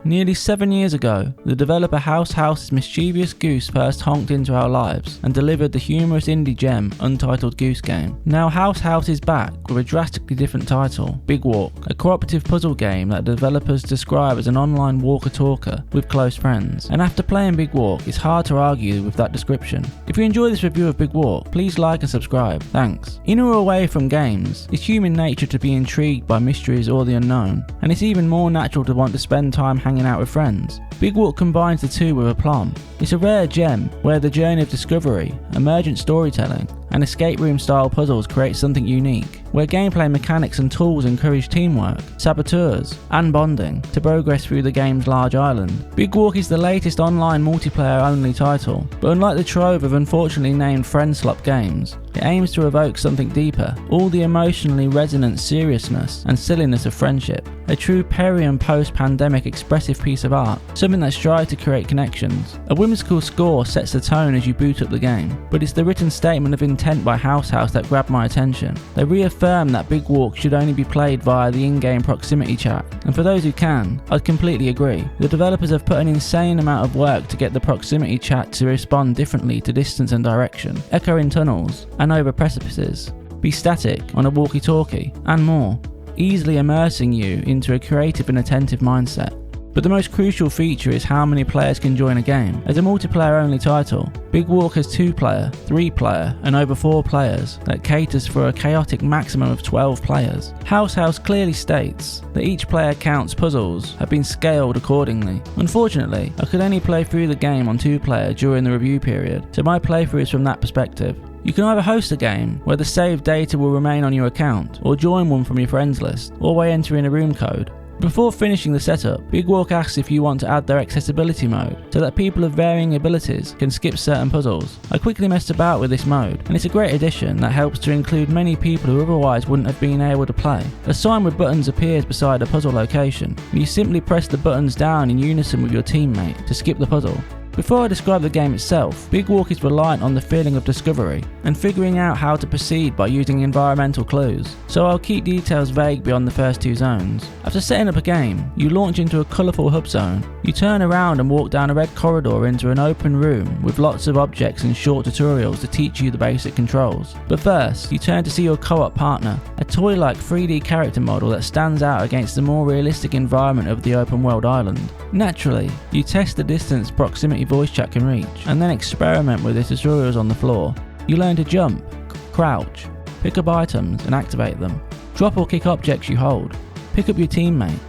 Nearly 7 years ago, the developer House's mischievous goose first honked into our lives and delivered the humorous indie gem Untitled Goose Game. Now House is back with a drastically different title, Big Walk, a cooperative puzzle game that developers describe as an online walker-talker with close friends. And after playing Big Walk, it's hard to argue with that description. If you enjoy this review of Big Walk, please like and subscribe. Thanks. In or away from games, it's human nature to be intrigued by mysteries or the unknown, and it's even more natural to want to spend time hanging out with friends. Big Walk combines the two with aplomb. It's a rare gem where the journey of discovery, emergent storytelling, and escape room style puzzles create something unique, where gameplay mechanics and tools encourage teamwork, saboteurs, and bonding to progress through the game's large island. Big Walk is the latest online multiplayer only title, but unlike the trove of unfortunately named friend slop games, it aims to evoke something deeper, all the emotionally resonant seriousness and silliness of friendship. A true peri and post-pandemic expressive piece of art, something that strives to create connections. A whimsical score sets the tone as you boot up the game, but it's the written statement of intent by House that grabbed my attention. They reaffirm that Big Walk should only be played via the in-game proximity chat, and for those who can, I'd completely agree. The developers have put an insane amount of work to get the proximity chat to respond differently to distance and direction, echo in tunnels and over precipices, be static on a walkie-talkie, and more, easily immersing you into a creative and attentive mindset. But the most crucial feature is how many players can join a game. As a multiplayer only title, Big Walk has 2-player, 3-player and over 4 players that caters for a chaotic maximum of 12 players. House clearly states that each player counts puzzles have been scaled accordingly. Unfortunately, I could only play through the game on 2-player during the review period, so my playthrough is from that perspective. You can either host a game where the saved data will remain on your account, or join one from your friends list, or by entering a room code. Before finishing the setup, Big Walk asks if you want to add their accessibility mode, so that people of varying abilities can skip certain puzzles. I quickly messed about with this mode, and it's a great addition that helps to include many people who otherwise wouldn't have been able to play. A sign with buttons appears beside a puzzle location, and you simply press the buttons down in unison with your teammate to skip the puzzle. Before I describe the game itself, Big Walk is reliant on the feeling of discovery and figuring out how to proceed by using environmental clues, so I'll keep details vague beyond the first 2 zones. After setting up a game, you launch into a colourful hub zone. You turn around and walk down a red corridor into an open room with lots of objects and short tutorials to teach you the basic controls. But first, you turn to see your co-op partner, a toy-like 3D character model that stands out against the more realistic environment of the open world island. Naturally, you test the distance proximity voice chat can reach, and then experiment with the tutorials on the floor. You learn to jump, crouch, pick up items and activate them, drop or kick objects you hold, pick up your teammate,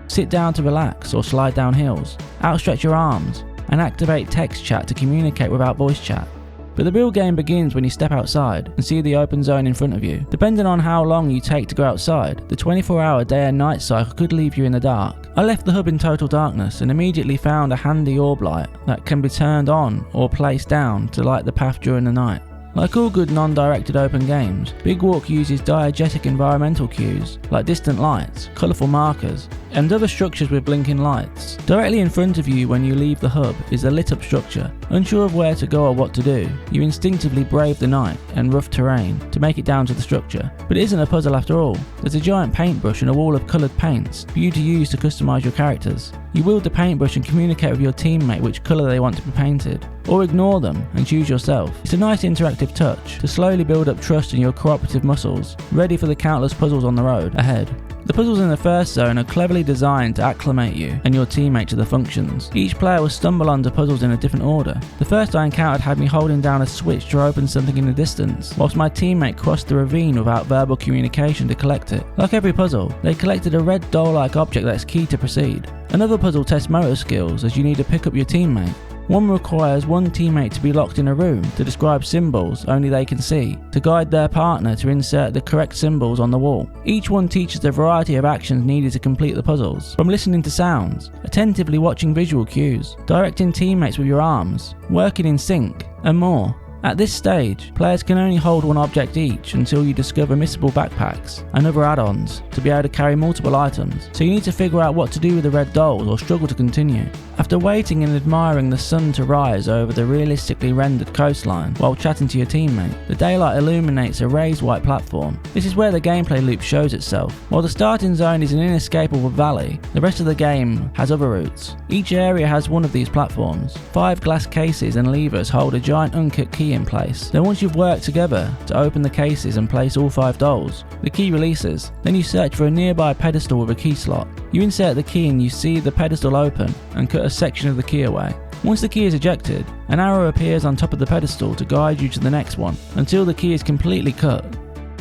sit down to relax or slide down hills, outstretch your arms, and activate text chat to communicate without voice chat. But the real game begins when you step outside and see the open zone in front of you. Depending on how long you take to go outside, the 24-hour day and night cycle could leave you in the dark. I left the hub in total darkness and immediately found a handy orb light that can be turned on or placed down to light the path during the night. Like all good non-directed open games, Big Walk uses diegetic environmental cues like distant lights, colourful markers, and other structures with blinking lights. Directly in front of you when you leave the hub is a lit up structure. Unsure of where to go or what to do, you instinctively brave the night and rough terrain to make it down to the structure. But it isn't a puzzle after all. There's a giant paintbrush and a wall of coloured paints for you to use to customise your characters. You wield the paintbrush and communicate with your teammate which colour they want to be painted, or ignore them and choose yourself. It's a nice interactive touch to slowly build up trust in your cooperative muscles, ready for the countless puzzles on the road ahead. The puzzles in the first zone are cleverly designed to acclimate you and your teammate to the functions. Each player will stumble onto puzzles in a different order. The first I encountered had me holding down a switch to open something in the distance, whilst my teammate crossed the ravine without verbal communication to collect it. Like every puzzle, they collected a red doll-like object that's key to proceed. Another puzzle tests motor skills as you need to pick up your teammate. One requires one teammate to be locked in a room to describe symbols only they can see, to guide their partner to insert the correct symbols on the wall. Each one teaches a variety of actions needed to complete the puzzles, from listening to sounds, attentively watching visual cues, directing teammates with your arms, working in sync, and more. At this stage, players can only hold one object each until you discover missable backpacks and other add-ons to be able to carry multiple items, so you need to figure out what to do with the red dolls or struggle to continue. After waiting and admiring the sun to rise over the realistically rendered coastline while chatting to your teammate, the daylight illuminates a raised white platform. This is where the gameplay loop shows itself. While the starting zone is an inescapable valley, the rest of the game has other routes. Each area has one of these platforms. 5 glass cases and levers hold a giant uncut key in place. Then once you've worked together to open the cases and place all 5 dolls, the key releases. Then you search for a nearby pedestal with a key slot. You insert the key and you see the pedestal open and cut a section of the key away. Once the key is ejected, an arrow appears on top of the pedestal to guide you to the next one until the key is completely cut.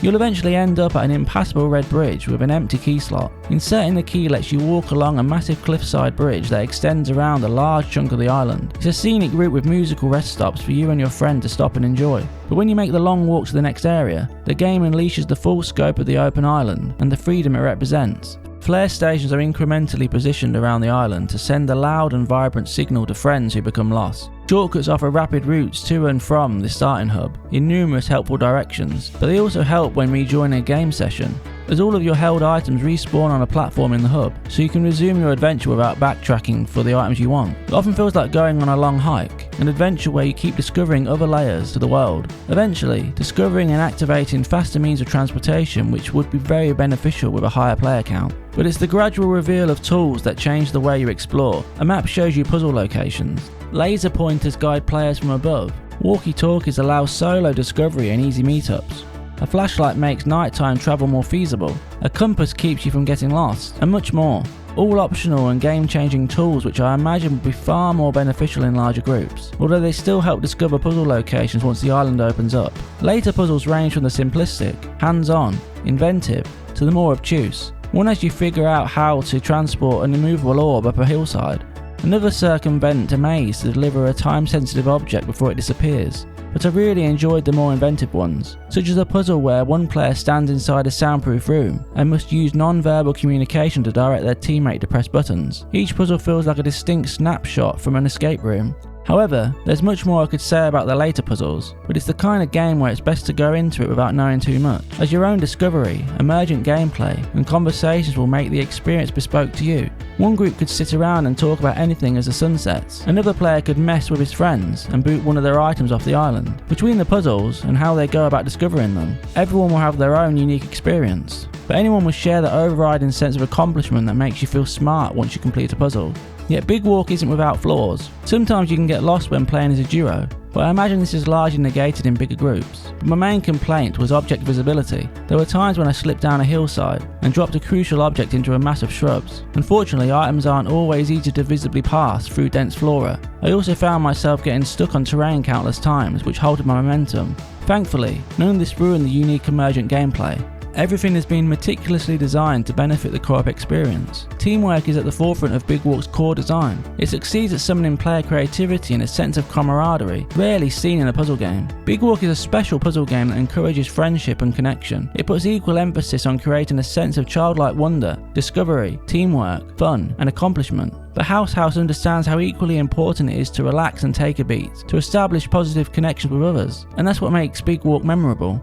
You'll eventually end up at an impassable red bridge with an empty key slot. Inserting the key lets you walk along a massive cliffside bridge that extends around a large chunk of the island. It's a scenic route with musical rest stops for you and your friend to stop and enjoy. But when you make the long walk to the next area, the game unleashes the full scope of the open island and the freedom it represents. Flare stations are incrementally positioned around the island to send a loud and vibrant signal to friends who become lost. Shortcuts offer rapid routes to and from the starting hub in numerous helpful directions, but they also help when rejoining a game session, as all of your held items respawn on a platform in the hub, so you can resume your adventure without backtracking for the items you want. It often feels like going on a long hike, an adventure where you keep discovering other layers to the world, eventually discovering and activating faster means of transportation which would be very beneficial with a higher player count. But it's the gradual reveal of tools that change the way you explore. A map shows you puzzle locations. Laser pointers guide players from above. Walkie-talkies allow solo discovery and easy meetups. A flashlight makes nighttime travel more feasible. A compass keeps you from getting lost, and much more. All optional and game-changing tools which I imagine would be far more beneficial in larger groups, although they still help discover puzzle locations once the island opens up. Later puzzles range from the simplistic, hands-on, inventive, to the more obtuse. One as you figure out how to transport an immovable orb up a hillside. Another circumvent a maze to deliver a time-sensitive object before it disappears. But I really enjoyed the more inventive ones, such as a puzzle where one player stands inside a soundproof room and must use non-verbal communication to direct their teammate to press buttons. Each puzzle feels like a distinct snapshot from an escape room. However, there's much more I could say about the later puzzles, but it's the kind of game where it's best to go into it without knowing too much, as your own discovery, emergent gameplay, and conversations will make the experience bespoke to you. One group could sit around and talk about anything as the sun sets. Another player could mess with his friends and boot one of their items off the island. Between the puzzles and how they go about discovering them, everyone will have their own unique experience, but anyone will share the overriding sense of accomplishment that makes you feel smart once you complete a puzzle. Yet Big Walk isn't without flaws. Sometimes you can get lost when playing as a duo, but I imagine this is largely negated in bigger groups. But my main complaint was object visibility. There were times when I slipped down a hillside and dropped a crucial object into a mass of shrubs. Unfortunately, items aren't always easy to visibly pass through dense flora. I also found myself getting stuck on terrain countless times, which halted my momentum. Thankfully, none of this ruined the unique emergent gameplay. Everything has been meticulously designed to benefit the co-op experience. Teamwork is at the forefront of Big Walk's core design. It succeeds at summoning player creativity and a sense of camaraderie, rarely seen in a puzzle game. Big Walk is a special puzzle game that encourages friendship and connection. It puts equal emphasis on creating a sense of childlike wonder, discovery, teamwork, fun, and accomplishment. But House understands how equally important it is to relax and take a beat, to establish positive connections with others, and that's what makes Big Walk memorable.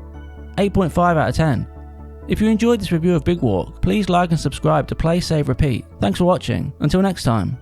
8.5 out of 10. If you enjoyed this review of Big Walk, please like and subscribe to Play, Save, Repeat. Thanks for watching. Until next time.